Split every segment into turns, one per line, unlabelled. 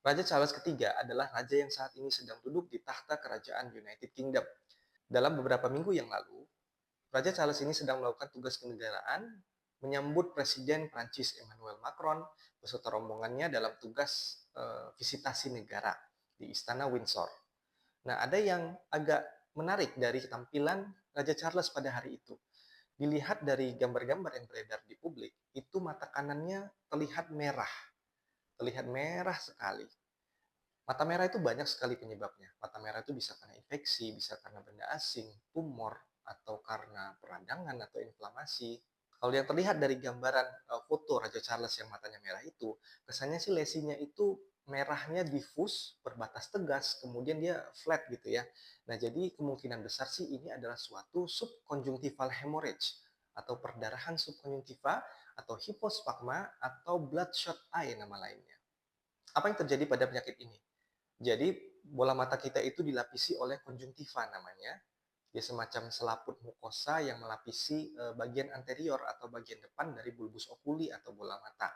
Raja Charles III adalah raja yang saat ini sedang duduk di tahta kerajaan United Kingdom. Dalam beberapa minggu yang lalu, Raja Charles ini sedang melakukan tugas kenegaraan menyambut Presiden Prancis Emmanuel Macron beserta rombongannya dalam tugas visitasi negara di Istana Windsor. Nah, ada yang agak menarik dari tampilan Raja Charles pada hari itu. Dilihat dari gambar-gambar yang beredar di publik, itu mata kanannya terlihat merah sekali. Mata merah itu banyak sekali penyebabnya. Mata merah itu bisa karena infeksi, bisa karena benda asing, tumor, atau karena peradangan atau inflamasi. Kalau yang terlihat dari gambaran foto Raja Charles yang matanya merah itu, kesannya sih lesinya itu merahnya diffus, berbatas tegas, kemudian dia flat gitu ya. Nah, jadi kemungkinan besar sih ini adalah suatu subconjunctival hemorrhage atau perdarahan subkonjungtiva atau hipospagma atau bloodshot eye nama lainnya. Apa yang terjadi pada penyakit ini? Jadi bola mata kita itu dilapisi oleh konjungtiva namanya. Dia semacam selaput mukosa yang melapisi bagian anterior atau bagian depan dari bulbus oculi atau bola mata.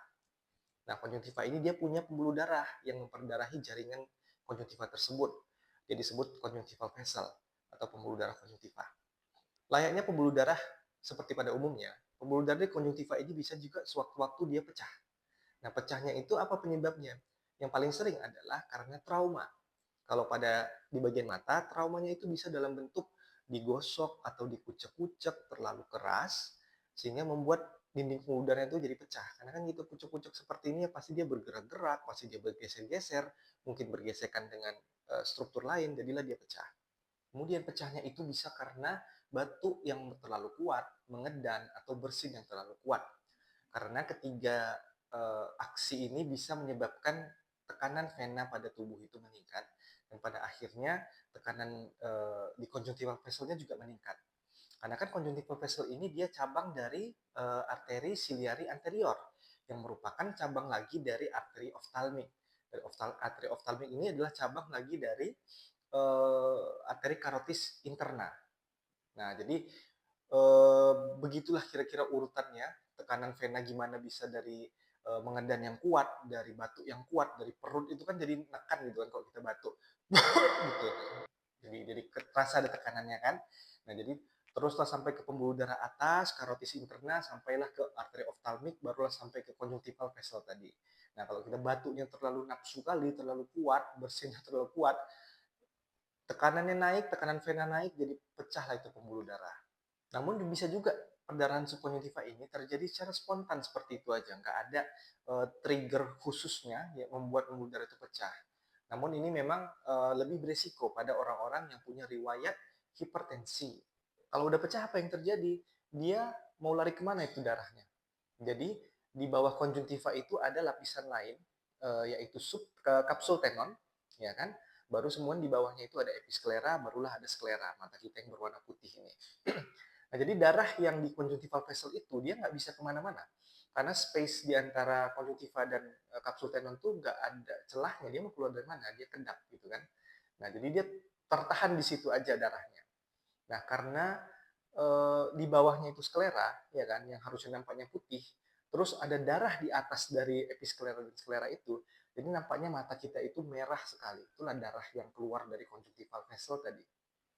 Nah, konjungtiva ini dia punya pembuluh darah yang memperdarahi jaringan konjungtiva tersebut. Dia disebut conjunctival vessel atau pembuluh darah konjungtiva. Layaknya pembuluh darah seperti pada umumnya, pembuluh darah di konjungtiva ini bisa juga sewaktu-waktu dia pecah. Nah, pecahnya itu apa penyebabnya? Yang paling sering adalah karena trauma. Kalau pada di bagian mata, traumanya itu bisa dalam bentuk digosok atau dikucek-kucek terlalu keras, sehingga membuat dinding pembuluh darah itu jadi pecah. Karena kan gitu kucek-kucek seperti ini ya pasti dia bergerak-gerak, pasti dia bergeser-geser, mungkin bergesekan dengan struktur lain, jadilah dia pecah. Kemudian pecahnya itu bisa karena batu yang terlalu kuat, mengedan, atau bersin yang terlalu kuat. Karena ketiga aksi ini bisa menyebabkan tekanan vena pada tubuh itu meningkat dan pada akhirnya tekanan di conjunctival vesselnya juga meningkat. Karena kan conjunctival vessel ini dia cabang dari arteri ciliari anterior yang merupakan cabang lagi dari arteri oftalmik. Dari arteri oftalmik ini adalah cabang lagi dari arteri karotis interna. Nah, jadi begitulah kira-kira urutannya. Tekanan vena gimana bisa dari mengedan yang kuat, dari batuk yang kuat, dari perut itu kan jadi nekan gitu kan kalau kita batuk. Gitu. Jadi terasa ada tekanannya kan. Nah, jadi teruslah sampai ke pembuluh darah atas, karotis interna, sampailah ke arteri oftalmik, barulah sampai ke conjunctival vessel tadi. Nah, kalau kita batuknya terlalu nafsu kali, terlalu kuat, bersinnya terlalu kuat, tekanannya naik, tekanan vena naik, jadi pecahlah itu pembuluh darah. Namun bisa juga perdarahan subkonjungtiva ini terjadi secara spontan seperti itu aja, nggak ada trigger khususnya yang membuat pembuluh darah itu pecah. Namun ini memang lebih beresiko pada orang-orang yang punya riwayat hipertensi. Kalau udah pecah apa yang terjadi? Dia mau lari kemana itu darahnya? Jadi di bawah konjungtiva itu ada lapisan lain yaitu kapsul tenon, ya kan? Baru semua di bawahnya itu ada episklera, barulah ada sklera, mata kita yang berwarna putih ini. Nah, jadi darah yang di conjunctival vessel itu dia nggak bisa kemana-mana. Karena space di antara konjungtiva dan kapsul tenon tuh nggak ada celahnya. Dia mau keluar dari mana? Dia kedap gitu kan. Nah, jadi dia tertahan di situ aja darahnya. Nah, karena di bawahnya itu sklera, ya kan, yang harusnya nampaknya putih, terus ada darah di atas dari episklera dan sklera itu, jadi nampaknya mata kita itu merah sekali. Itulah darah yang keluar dari conjunctival vessel tadi.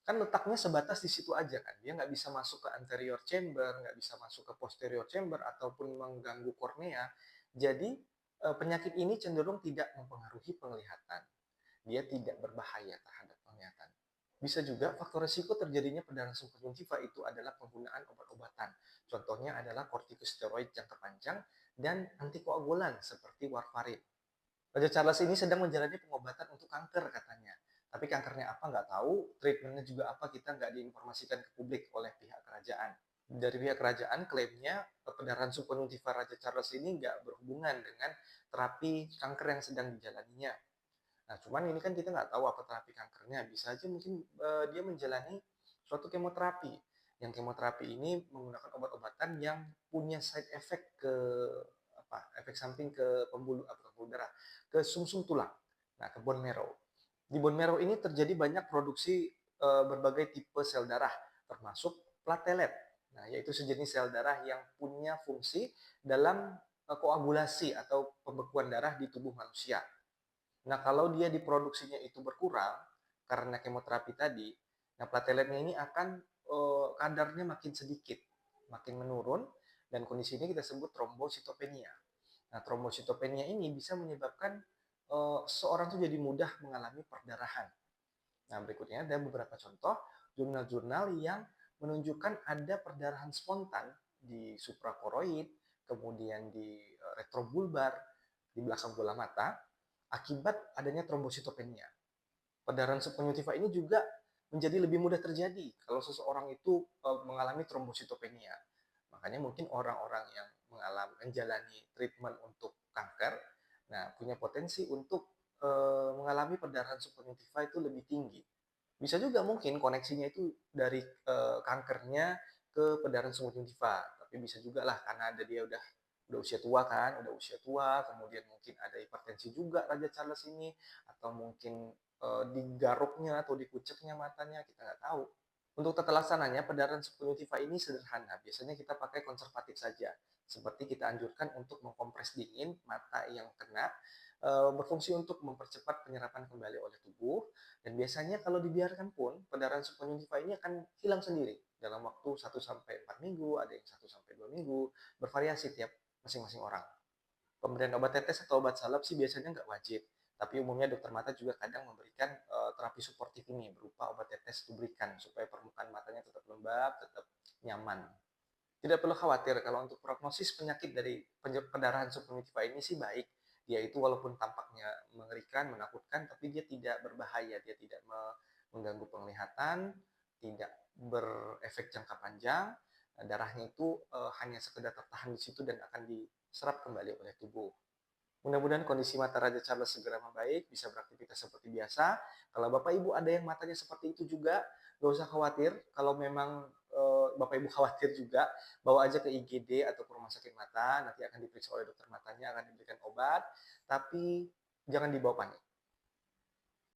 Kan letaknya sebatas di situ aja kan, dia nggak bisa masuk ke anterior chamber, nggak bisa masuk ke posterior chamber, ataupun mengganggu kornea. Jadi penyakit ini cenderung tidak mempengaruhi penglihatan. Dia tidak berbahaya terhadap penglihatan. Bisa juga faktor risiko terjadinya perdarahan subkonjungtiva itu adalah penggunaan obat-obatan. Contohnya adalah kortikosteroid jangka panjang dan antikoagulan seperti warfarin. Raja Charles ini sedang menjalani pengobatan untuk kanker katanya. Tapi kankernya apa nggak tahu, treatmentnya juga apa kita nggak diinformasikan ke publik oleh pihak kerajaan. Dari pihak kerajaan klaimnya perdarahan subkonjungtiva Raja Charles ini nggak berhubungan dengan terapi kanker yang sedang dijalaninya. Nah, cuman ini kan kita nggak tahu apa terapi kankernya. Bisa aja mungkin dia menjalani suatu kemoterapi. Yang kemoterapi ini menggunakan obat-obatan yang punya side effect ke apa? Efek samping ke pembuluh darah, ke sumsum tulang. Nah, ke bone marrow. Di bone marrow ini terjadi banyak produksi berbagai tipe sel darah, termasuk platelet. Nah, yaitu sejenis sel darah yang punya fungsi dalam koagulasi atau pembekuan darah di tubuh manusia. Nah, kalau dia diproduksinya itu berkurang karena kemoterapi tadi, nah plateletnya ini akan kadarnya makin sedikit, makin menurun, dan kondisi ini kita sebut trombositopenia. Nah, trombositopenia ini bisa menyebabkan seseorang tuh jadi mudah mengalami perdarahan. Nah, berikutnya ada beberapa contoh jurnal-jurnal yang menunjukkan ada perdarahan spontan di suprachoroid, kemudian di retrobulbar, di belakang bola mata, akibat adanya trombositopenia. Perdarahan subkonjungtiva ini juga menjadi lebih mudah terjadi kalau seseorang itu mengalami trombositopenia. Makanya mungkin orang-orang yang menjalani treatment untuk kanker, nah punya potensi untuk mengalami perdarahan subkonjungtiva itu lebih tinggi. Bisa juga mungkin koneksinya itu dari kankernya ke perdarahan subkonjungtiva, tapi bisa juga lah karena ada dia udah usia tua kan, udah usia tua, kemudian mungkin ada hipertensi juga Raja Charles ini, atau mungkin di garuknya atau di kuceknya matanya, kita nggak tahu. Untuk tata laksananya, perdarahan subkonjungtiva ini sederhana. Biasanya kita pakai konservatif saja. Seperti kita anjurkan untuk mengkompres dingin mata yang kena, berfungsi untuk mempercepat penyerapan kembali oleh tubuh. Dan biasanya kalau dibiarkan pun, perdarahan subkonjungtiva ini akan hilang sendiri dalam waktu 1-4 minggu, ada yang 1-2 minggu, bervariasi tiap masing-masing orang. Pemberian obat tetes atau obat salep sih biasanya nggak wajib, tapi umumnya dokter mata juga kadang memberikan terapi suportif ini berupa obat tetes diberikan supaya permukaan matanya tetap lembab, tetap nyaman. Tidak perlu khawatir kalau untuk prognosis penyakit dari pendarahan subkonjungtiva ini sih baik. Dia itu walaupun tampaknya mengerikan, menakutkan, tapi dia tidak berbahaya, dia tidak mengganggu penglihatan, tidak berefek jangka panjang. Darahnya itu hanya sekedar tertahan di situ dan akan diserap kembali oleh tubuh. Mudah-mudahan kondisi mata Raja Charles segera membaik, bisa beraktivitas seperti biasa. Kalau Bapak Ibu ada yang matanya seperti itu juga, nggak usah khawatir. Kalau memang Bapak Ibu khawatir juga, bawa aja ke IGD atau ke rumah sakit mata, nanti akan diperiksa oleh dokter matanya, akan diberikan obat, tapi jangan dibawa panik.